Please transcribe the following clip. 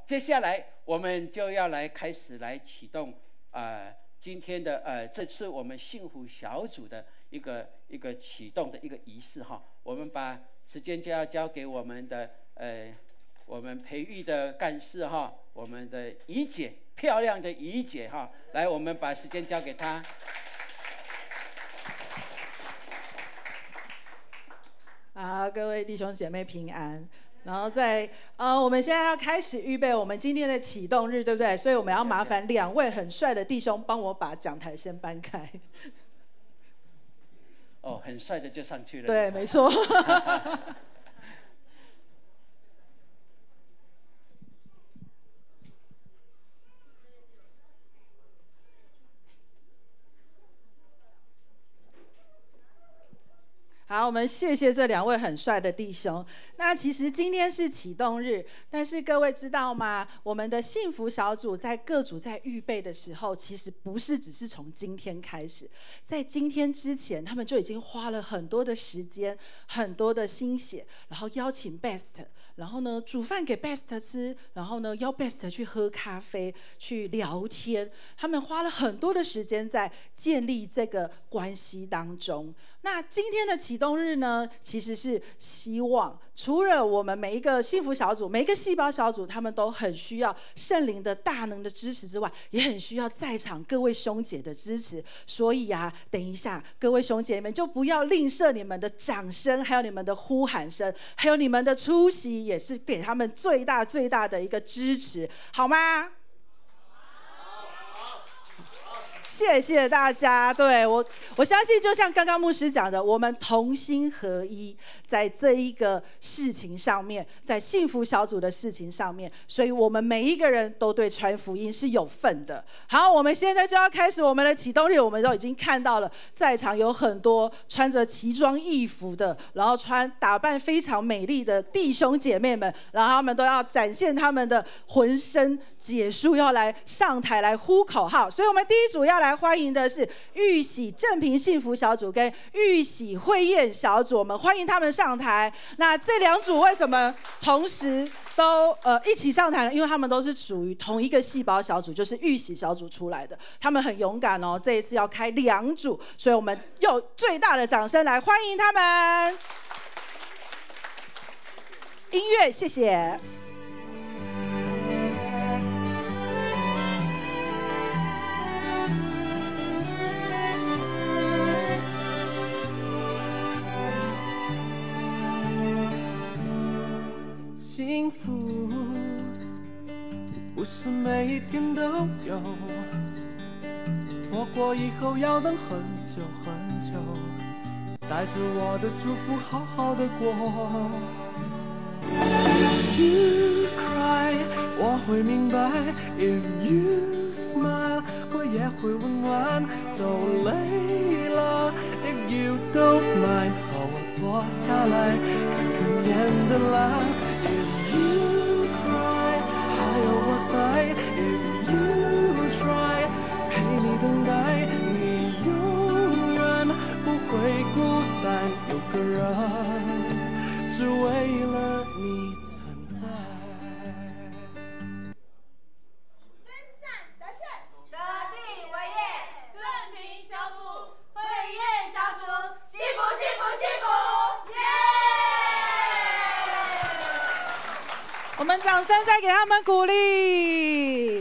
接下来我们就要开始启动今天的这次我们幸福小组的一个启动的一个仪式哈。我们把时间就要交给我们的我们培育的干事哈，我们的怡姐，漂亮的怡姐哈，来，我们把时间交给她。好，各位弟兄姐妹平安。然后我们现在要开始预备我们今天的启动日，对不对？所以我们要麻烦2位很帅的弟兄帮我把讲台先搬开。哦，很帅的就上去了。对，没错。好，我们谢谢这2位很帅的弟兄。那其实今天是启动日，但是各位知道吗？我们的幸福小组在各组在预备的时候，其实不是只是从今天开始，在今天之前，他们就已经花了很多的时间、很多的心血，然后邀请 Best， 然后呢煮饭给 Best 吃，然后呢邀 Best 去喝咖啡、去聊天。他们花了很多的时间在建立这个关系当中。那今天的启动日呢，其实是希望除了我们每一个幸福小组、每一个细胞小组，他们都很需要圣灵的大能的支持之外，也很需要在场各位兄姐的支持。所以等一下各位兄姐们就不要吝啬你们的掌声，还有你们的呼喊声，还有你们的出席，也是给他们最大的一个支持，好吗？谢谢大家。对，我相信就像刚刚牧师讲的，我们同心合一，在这一个事情上面，在幸福小组的事情上面，所以我们每一个人都对传福音是有份的。好，我们现在就要开始我们的启动日。我们都已经看到了，在场有很多穿着奇装异服的，然后打扮非常美丽的弟兄姐妹们，然后他们都要展现他们的浑身解数，要来上台来呼口号。所以我们第一组要来欢迎的是玉喜正平幸福小组跟玉喜慧宴小组，我们欢迎他们上台。那这2组为什么同时都一起上台呢？因为他们都是属于同一个细胞小组，就是玉喜小组出来的。他们很勇敢哦，这一次要开2组，所以我们用最大的掌声来欢迎他们。音乐，谢谢。幸福不是每一天都有，错过以后要等很久很久，带着我的祝福好好的过。If you cry， 我会明白 ；If you smile， 我也会温暖。走累了 ，If you don't mind， 和我坐下来看看天的蓝。If you cry， 还有我在 ；If you try， 陪你等待，你永远不会孤单。有个人，只为了你存在。真善得胜，得地为业，正平小组，慧宴小组，幸福幸福幸福，耶！我们掌声再给他们鼓励。